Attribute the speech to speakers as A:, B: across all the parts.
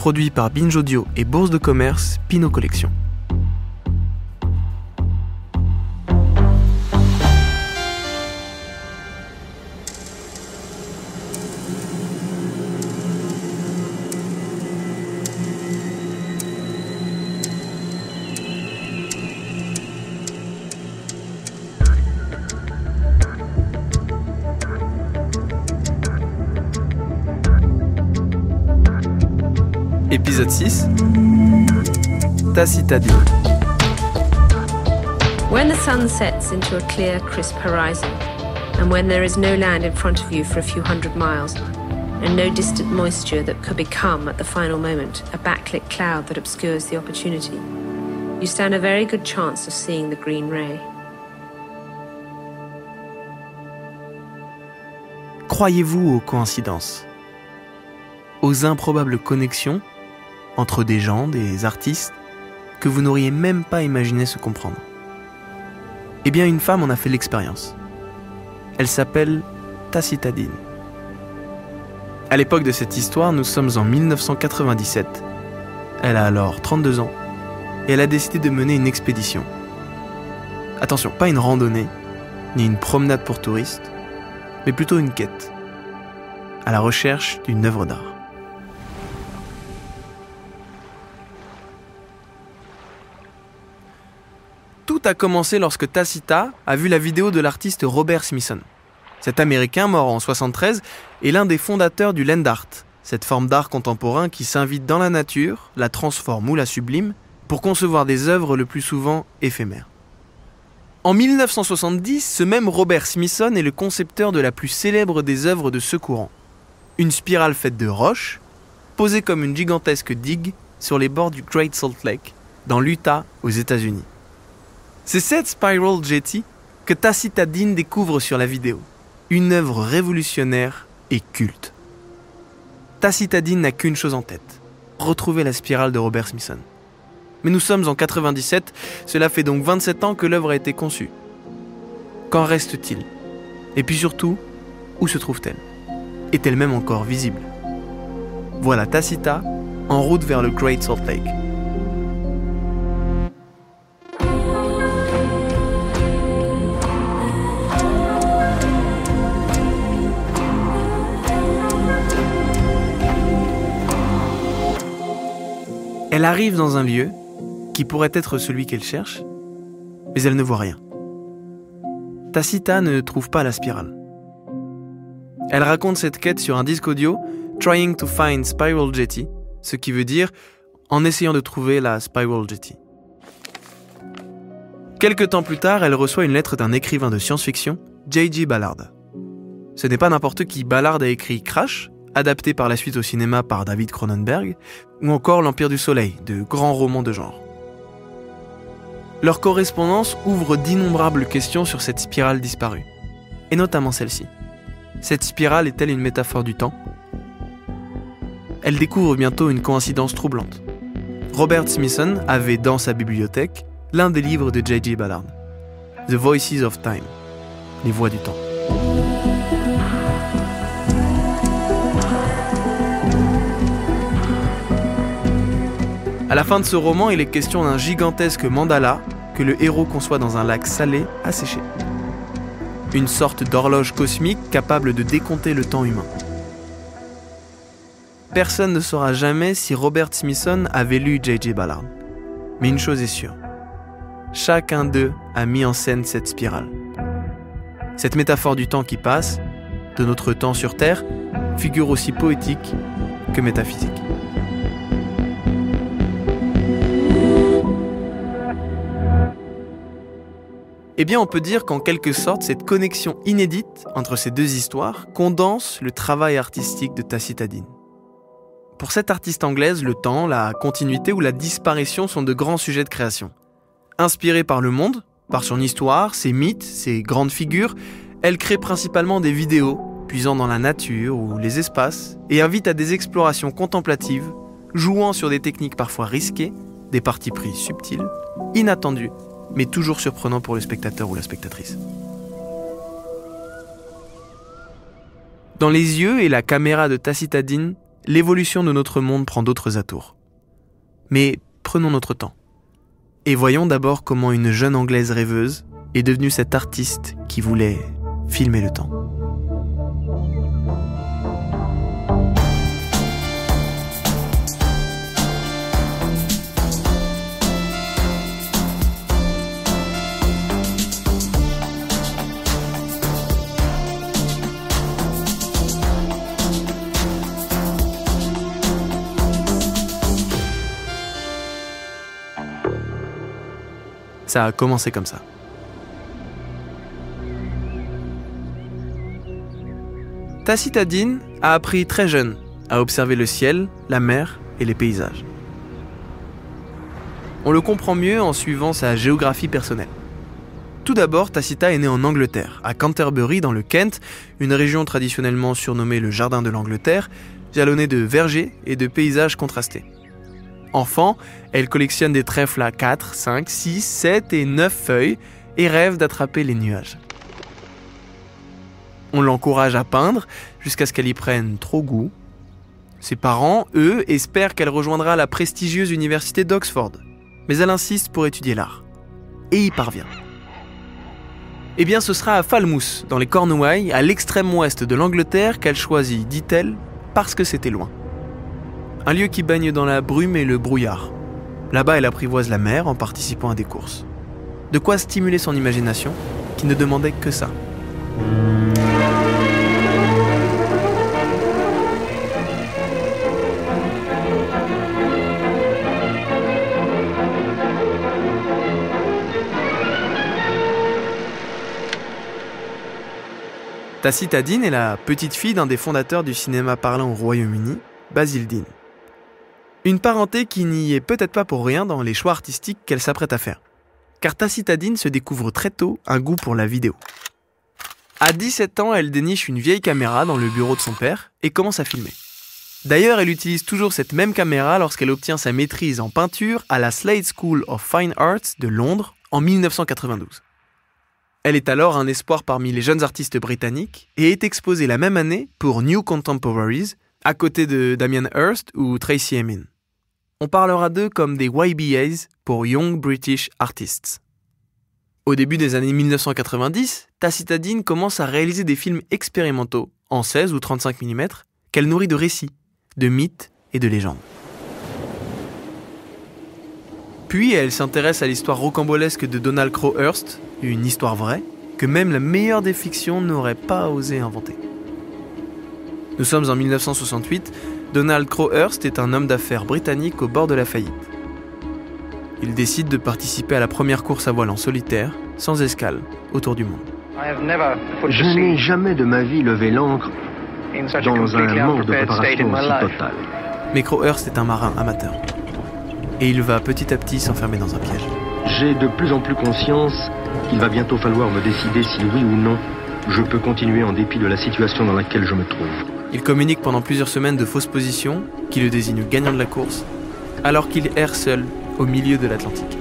A: produit par Binge Audio et Bourse de commerce Pinot Collection. Épisode 6. Tacitadine.
B: When the sun sets into a clear, crisp horizon, and when there is no land in front of you for a few hundred miles, and no distant moisture that could become, at the final moment, a backlit cloud that obscures the opportunity, you stand a very good chance of seeing the green ray.
A: Croyez-vous aux coïncidences? Aux improbables connexions entre des gens, des artistes, que vous n'auriez même pas imaginé se comprendre? Eh bien, une femme en a fait l'expérience. Elle s'appelle Tacitadine. À l'époque de cette histoire, nous sommes en 1997. Elle a alors 32 ans et elle a décidé de mener une expédition. Attention, pas une randonnée, ni une promenade pour touristes, mais plutôt une quête, à la recherche d'une œuvre d'art. Tout a commencé lorsque Tacita a vu la vidéo de l'artiste Robert Smithson. Cet Américain, mort en 1973, est l'un des fondateurs du land art, cette forme d'art contemporain qui s'invite dans la nature, la transforme ou la sublime, pour concevoir des œuvres le plus souvent éphémères. En 1970, ce même Robert Smithson est le concepteur de la plus célèbre des œuvres de ce courant. Une spirale faite de roches, posée comme une gigantesque digue sur les bords du Great Salt Lake, dans l'Utah, aux États-Unis. C'est cette Spiral Jetty que Tacitadine découvre sur la vidéo. Une œuvre révolutionnaire et culte. Tacitadine n'a qu'une chose en tête, retrouver la spirale de Robert Smithson. Mais nous sommes en 97, cela fait donc 27 ans que l'œuvre a été conçue. Qu'en reste-t-il? Et puis surtout, où se trouve-t-elle? Est-elle même encore visible? Voilà Tacita, en route vers le Great Salt Lake. Elle arrive dans un lieu qui pourrait être celui qu'elle cherche, mais elle ne voit rien. Tacita ne trouve pas la spirale. Elle raconte cette quête sur un disque audio « Trying to find Spiral Jetty », ce qui veut dire « en essayant de trouver la Spiral Jetty ». Quelque temps plus tard, elle reçoit une lettre d'un écrivain de science-fiction, J.G. Ballard. Ce n'est pas n'importe qui. Ballard a écrit Crash, adapté par la suite au cinéma par David Cronenberg, ou encore L'Empire du Soleil, de grands romans de genre. Leur correspondance ouvre d'innombrables questions sur cette spirale disparue, et notamment celle-ci. Cette spirale est-elle une métaphore du temps? Elle découvre bientôt une coïncidence troublante. Robert Smithson avait dans sa bibliothèque l'un des livres de J.G. Ballard, The Voices of Time, les voix du temps. À la fin de ce roman, il est question d'un gigantesque mandala que le héros conçoit dans un lac salé asséché. Une sorte d'horloge cosmique capable de décompter le temps humain. Personne ne saura jamais si Robert Smithson avait lu J.G. Ballard. Mais une chose est sûre. Chacun d'eux a mis en scène cette spirale. Cette métaphore du temps qui passe, de notre temps sur Terre, figure aussi poétique que métaphysique. Eh bien, on peut dire qu'en quelque sorte, cette connexion inédite entre ces deux histoires condense le travail artistique de Tacitadine. Pour cette artiste anglaise, le temps, la continuité ou la disparition sont de grands sujets de création. Inspirée par le monde, par son histoire, ses mythes, ses grandes figures, elle crée principalement des vidéos, puisant dans la nature ou les espaces, et invite à des explorations contemplatives, jouant sur des techniques parfois risquées, des partis pris subtils, inattendus, mais toujours surprenant pour le spectateur ou la spectatrice. Dans les yeux et la caméra de Tacitadine l'évolution de notre monde prend d'autres atours. Mais prenons notre temps. Et voyons d'abord comment une jeune Anglaise rêveuse est devenue cette artiste qui voulait filmer le temps. Ça a commencé comme ça. Tacita Dean a appris très jeune à observer le ciel, la mer et les paysages. On le comprend mieux en suivant sa géographie personnelle. Tout d'abord, Tacita est née en Angleterre, à Canterbury dans le Kent, une région traditionnellement surnommée le Jardin de l'Angleterre, jalonnée de vergers et de paysages contrastés. Enfant, elle collectionne des trèfles à 4, 5, 6, 7 et 9 feuilles et rêve d'attraper les nuages. On l'encourage à peindre jusqu'à ce qu'elle y prenne trop goût. Ses parents, eux, espèrent qu'elle rejoindra la prestigieuse université d'Oxford, mais elle insiste pour étudier l'art. Et y parvient. Eh bien, ce sera à Falmouth, dans les Cornouailles, à l'extrême ouest de l'Angleterre, qu'elle choisit, dit-elle, parce que c'était loin. Un lieu qui baigne dans la brume et le brouillard. Là-bas, elle apprivoise la mer en participant à des courses. De quoi stimuler son imagination, qui ne demandait que ça. Tacita Dean est la petite fille d'un des fondateurs du cinéma parlant au Royaume-Uni, Basil Dean. Une parenté qui n'y est peut-être pas pour rien dans les choix artistiques qu'elle s'apprête à faire. Car Tacita Dean se découvre très tôt un goût pour la vidéo. À 17 ans, elle déniche une vieille caméra dans le bureau de son père et commence à filmer. D'ailleurs, elle utilise toujours cette même caméra lorsqu'elle obtient sa maîtrise en peinture à la Slade School of Fine Arts de Londres en 1992. Elle est alors un espoir parmi les jeunes artistes britanniques et est exposée la même année pour New Contemporaries, à côté de Damien Hirst ou Tracey Emin. On parlera d'eux comme des YBAs pour Young British Artists. Au début des années 1990, Tacita Dean commence à réaliser des films expérimentaux, en 16 ou 35 mm, qu'elle nourrit de récits, de mythes et de légendes. Puis elle s'intéresse à l'histoire rocambolesque de Donald Crowhurst, une histoire vraie, que même la meilleure des fictions n'aurait pas osé inventer. Nous sommes en 1968, Donald Crowhurst est un homme d'affaires britannique au bord de la faillite. Il décide de participer à la première course à voile en solitaire, sans escale, autour du monde.
C: Je n'ai jamais de ma vie levé l'ancre dans un manque de préparation aussi totale.
A: Mais Crowhurst est un marin amateur. Et il va petit à petit s'enfermer dans un piège.
C: J'ai de plus en plus conscience qu'il va bientôt falloir me décider si oui ou non je peux continuer en dépit de la situation dans laquelle je me trouve.
A: Il communique pendant plusieurs semaines de fausses positions qui le désignent gagnant de la course, alors qu'il erre seul au milieu de l'Atlantique.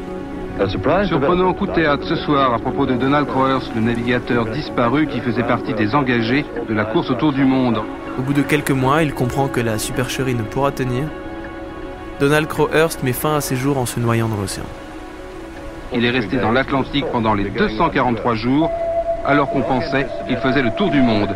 D: Surprenant coup de théâtre ce soir à propos de Donald Crowhurst, le navigateur disparu qui faisait partie des engagés de la course autour du monde.
A: Au bout de quelques mois, il comprend que la supercherie ne pourra tenir. Donald Crowhurst met fin à ses jours en se noyant dans l'océan.
D: Il est resté dans l'Atlantique pendant les 243 jours, alors qu'on pensait qu'il faisait le tour du monde.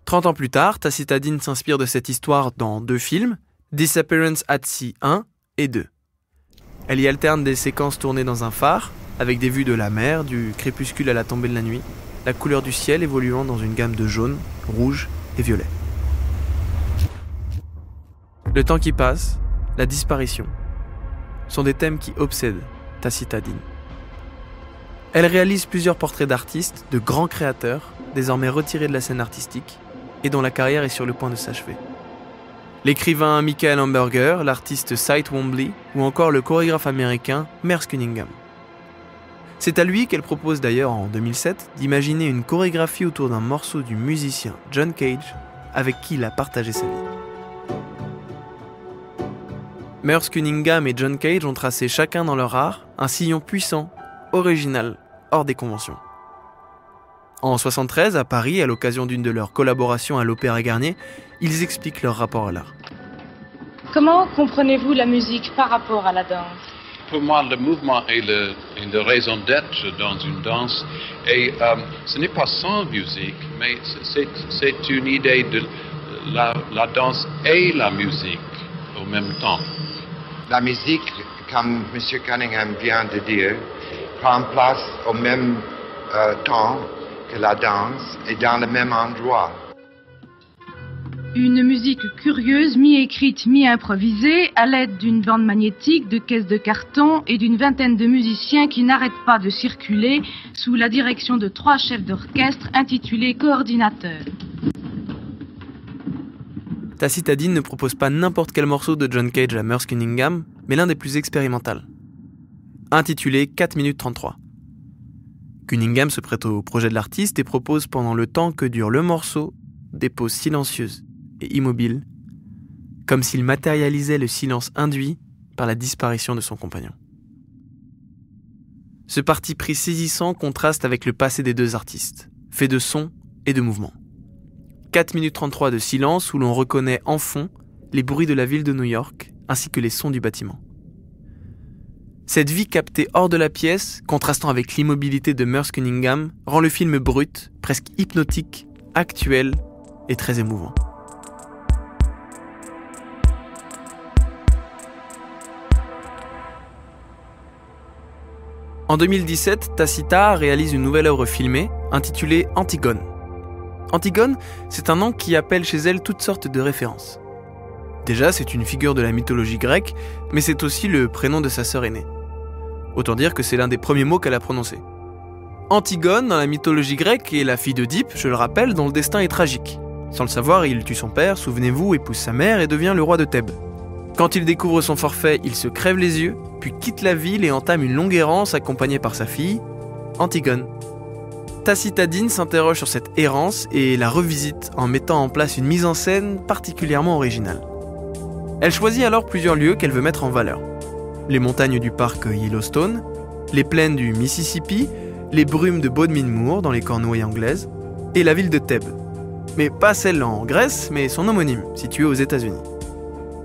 D: «
A: 30 ans plus tard, Tacita Dean s'inspire de cette histoire dans 2 films, Disappearance at Sea 1 et 2. Elle y alterne des séquences tournées dans un phare, avec des vues de la mer, du crépuscule à la tombée de la nuit, la couleur du ciel évoluant dans une gamme de jaune, rouge et violet. Le temps qui passe, la disparition, sont des thèmes qui obsèdent Tacita Dean. Elle réalise plusieurs portraits d'artistes, de grands créateurs, désormais retirés de la scène artistique, et dont la carrière est sur le point de s'achever. L'écrivain Michael Hamburger, l'artiste Cy Twombly ou encore le chorégraphe américain Merce Cunningham. C'est à lui qu'elle propose d'ailleurs en 2007 d'imaginer une chorégraphie autour d'un morceau du musicien John Cage avec qui il a partagé sa vie. Merce Cunningham et John Cage ont tracé chacun dans leur art un sillon puissant, original, hors des conventions. En 1973, à Paris, à l'occasion d'une de leurs collaborations à l'Opéra Garnier, ils expliquent leur rapport à l'art.
E: Comment comprenez-vous la musique par rapport à la danse ?
F: Pour moi, le mouvement est la raison d'être dans une danse. Et ce n'est pas sans musique, mais c'est une idée de la danse et la musique au même temps.
G: La musique, comme M. Cunningham vient de dire, prend place au même temps que la danse et dans le même endroit.
E: Une musique curieuse, mi-écrite, mi-improvisée, à l'aide d'une bande magnétique, de caisses de carton et d'une vingtaine de musiciens qui n'arrêtent pas de circuler sous la direction de 3 chefs d'orchestre intitulés coordinateurs.
A: Tacita Dean ne propose pas n'importe quel morceau de John Cage à Merce Cunningham, mais l'un des plus expérimentaux, intitulé 4 minutes 33. Cunningham se prête au projet de l'artiste et propose pendant le temps que dure le morceau des pauses silencieuses et immobiles, comme s'il matérialisait le silence induit par la disparition de son compagnon. Ce parti pris saisissant contraste avec le passé des deux artistes, fait de sons et de mouvements. 4 minutes 33 de silence où l'on reconnaît en fond les bruits de la ville de New York ainsi que les sons du bâtiment. Cette vie captée hors de la pièce, contrastant avec l'immobilité de Merce Cunningham, rend le film brut, presque hypnotique, actuel et très émouvant. En 2017, Tacita réalise une nouvelle œuvre filmée intitulée Antigone. Antigone, c'est un nom qui appelle chez elle toutes sortes de références. Déjà, c'est une figure de la mythologie grecque, mais c'est aussi le prénom de sa sœur aînée. Autant dire que c'est l'un des premiers mots qu'elle a prononcés. Antigone, dans la mythologie grecque, est la fille d'Oedipe, je le rappelle, dont le destin est tragique. Sans le savoir, il tue son père, souvenez-vous, épouse sa mère et devient le roi de Thèbes. Quand il découvre son forfait, il se crève les yeux, puis quitte la ville et entame une longue errance accompagnée par sa fille, Antigone. Tacita Dean s'interroge sur cette errance et la revisite en mettant en place une mise en scène particulièrement originale. Elle choisit alors plusieurs lieux qu'elle veut mettre en valeur. Les montagnes du parc Yellowstone, les plaines du Mississippi, les brumes de Bodmin Moor dans les Cornouailles anglaises, et la ville de Thèbes. Mais pas celle en Grèce, mais son homonyme, situé aux États-Unis.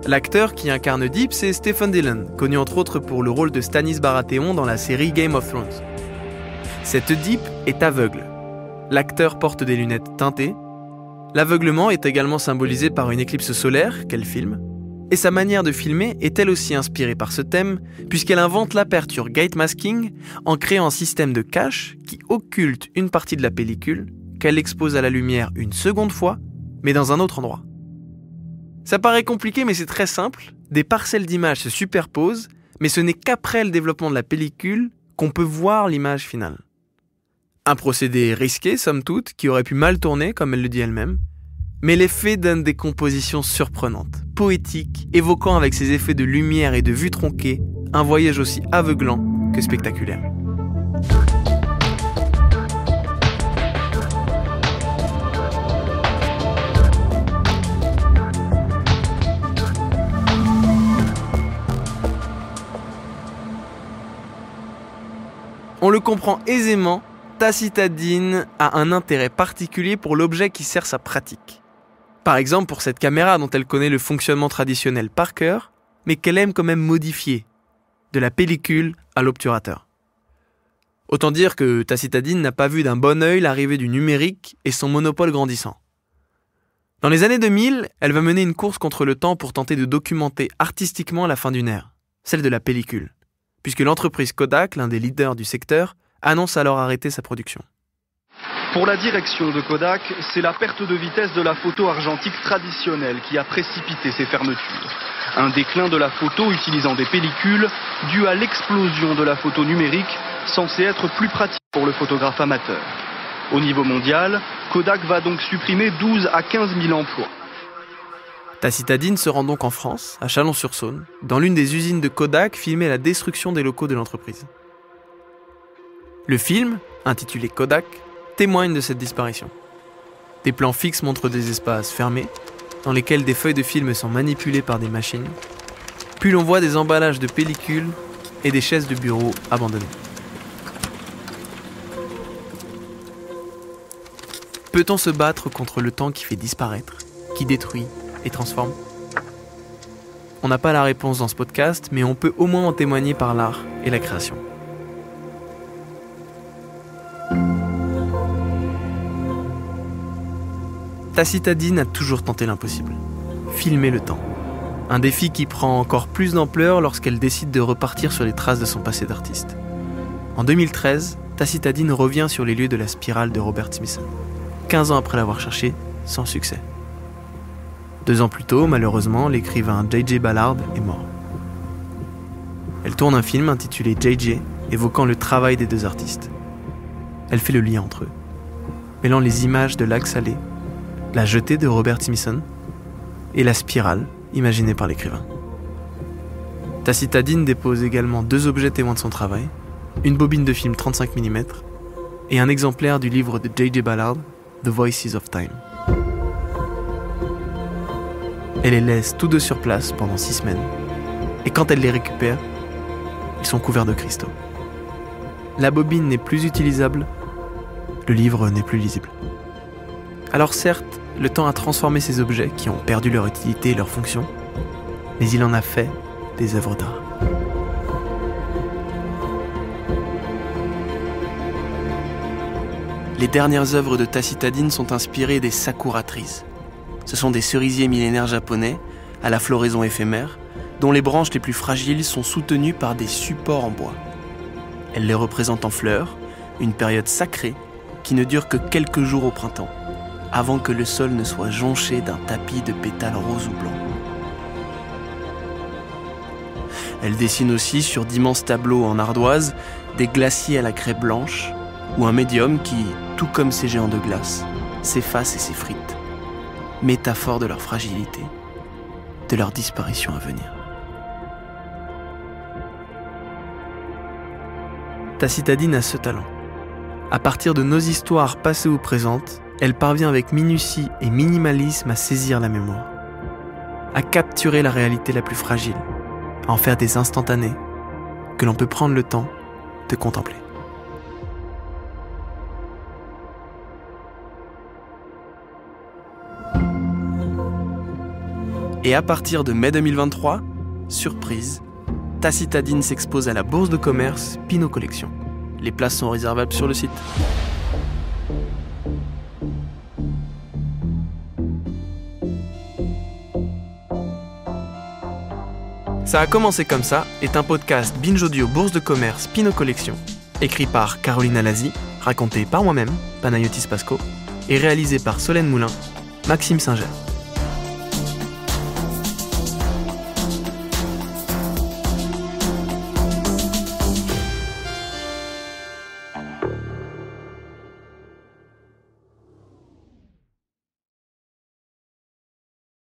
A: L'acteur qui incarne Deep, c'est Stephen Dillon, connu entre autres pour le rôle de Stannis Baratheon dans la série Game of Thrones. Cette Deep est aveugle. L'acteur porte des lunettes teintées. L'aveuglement est également symbolisé par une éclipse solaire qu'elle filme. Et sa manière de filmer est elle aussi inspirée par ce thème, puisqu'elle invente l'aperture gate masking en créant un système de cache qui occulte une partie de la pellicule qu'elle expose à la lumière une seconde fois, mais dans un autre endroit. Ça paraît compliqué, mais c'est très simple. Des parcelles d'images se superposent, mais ce n'est qu'après le développement de la pellicule qu'on peut voir l'image finale. Un procédé risqué, somme toute, qui aurait pu mal tourner, comme elle le dit elle-même, mais l'effet donne des compositions surprenantes, poétiques, évoquant avec ses effets de lumière et de vue tronquée un voyage aussi aveuglant que spectaculaire. On le comprend aisément, Tacita Dean a un intérêt particulier pour l'objet qui sert sa pratique. Par exemple pour cette caméra dont elle connaît le fonctionnement traditionnel par cœur, mais qu'elle aime quand même modifier, de la pellicule à l'obturateur. Autant dire que Tacita Dean n'a pas vu d'un bon œil l'arrivée du numérique et son monopole grandissant. Dans les années 2000, elle va mener une course contre le temps pour tenter de documenter artistiquement la fin d'une ère, celle de la pellicule, puisque l'entreprise Kodak, l'un des leaders du secteur, annonce alors arrêter sa production.
H: Pour la direction de Kodak, c'est la perte de vitesse de la photo argentique traditionnelle qui a précipité ces fermetures. Un déclin de la photo utilisant des pellicules dû à l'explosion de la photo numérique, censée être plus pratique pour le photographe amateur. Au niveau mondial, Kodak va donc supprimer 12 à 15 000 emplois.
A: Tacita Dean se rend donc en France, à Chalon-sur-Saône, dans l'une des usines de Kodak, filmer la destruction des locaux de l'entreprise. Le film, intitulé Kodak, témoigne de cette disparition. Des plans fixes montrent des espaces fermés, dans lesquels des feuilles de film sont manipulées par des machines. plus l'on voit des emballages de pellicules et des chaises de bureau abandonnées. Peut-on se battre contre le temps qui fait disparaître, qui détruit et transforme ? On n'a pas la réponse dans ce podcast, mais on peut au moins en témoigner par l'art et la création. Tacitadine a toujours tenté l'impossible. Filmer le temps. Un défi qui prend encore plus d'ampleur lorsqu'elle décide de repartir sur les traces de son passé d'artiste. En 2013, Tacitadine revient sur les lieux de la spirale de Robert Smithson. 15 ans après l'avoir cherché, sans succès. 2 ans plus tôt, malheureusement, l'écrivain J.J. Ballard est mort. Elle tourne un film intitulé J.J., évoquant le travail des 2 artistes. Elle fait le lien entre eux, mêlant les images de Lac Salé, la jetée de Robert Smithson et la spirale imaginée par l'écrivain. Tacitadine dépose également 2 objets témoins de son travail, une bobine de film 35 mm et un exemplaire du livre de J.J. Ballard, The Voices of Time. Elle les laisse tous 2 sur place pendant 6 semaines. Et quand elle les récupère, ils sont couverts de cristaux. La bobine n'est plus utilisable, le livre n'est plus lisible. Alors certes, le temps a transformé ces objets qui ont perdu leur utilité et leur fonction, mais il en a fait des œuvres d'art. Les dernières œuvres de Tacitadine sont inspirées des sakura trees. Ce sont des cerisiers millénaires japonais, à la floraison éphémère, dont les branches les plus fragiles sont soutenues par des supports en bois. Elle les représente en fleurs, une période sacrée qui ne dure que quelques jours au printemps, avant que le sol ne soit jonché d'un tapis de pétales roses ou blancs. Elle dessine aussi sur d'immenses tableaux en ardoise des glaciers à la craie blanche, ou un médium qui, tout comme ces géants de glace, s'efface et s'effrite, métaphore de leur fragilité, de leur disparition à venir. Tacitadine a ce talent. À partir de nos histoires passées ou présentes, elle parvient avec minutie et minimalisme à saisir la mémoire, à capturer la réalité la plus fragile, à en faire des instantanés que l'on peut prendre le temps de contempler. Et à partir de mai 2023, surprise, Tacitadine s'expose à la bourse de commerce Pinot Collection. Les places sont réservables sur le site. Ça a commencé comme ça est un podcast Binge Audio Bourse de commerce Pinot Collection, écrit par Caroline Alazi, raconté par moi-même, Panayotis Pasco, et réalisé par Solène Moulin, Maxime Singer.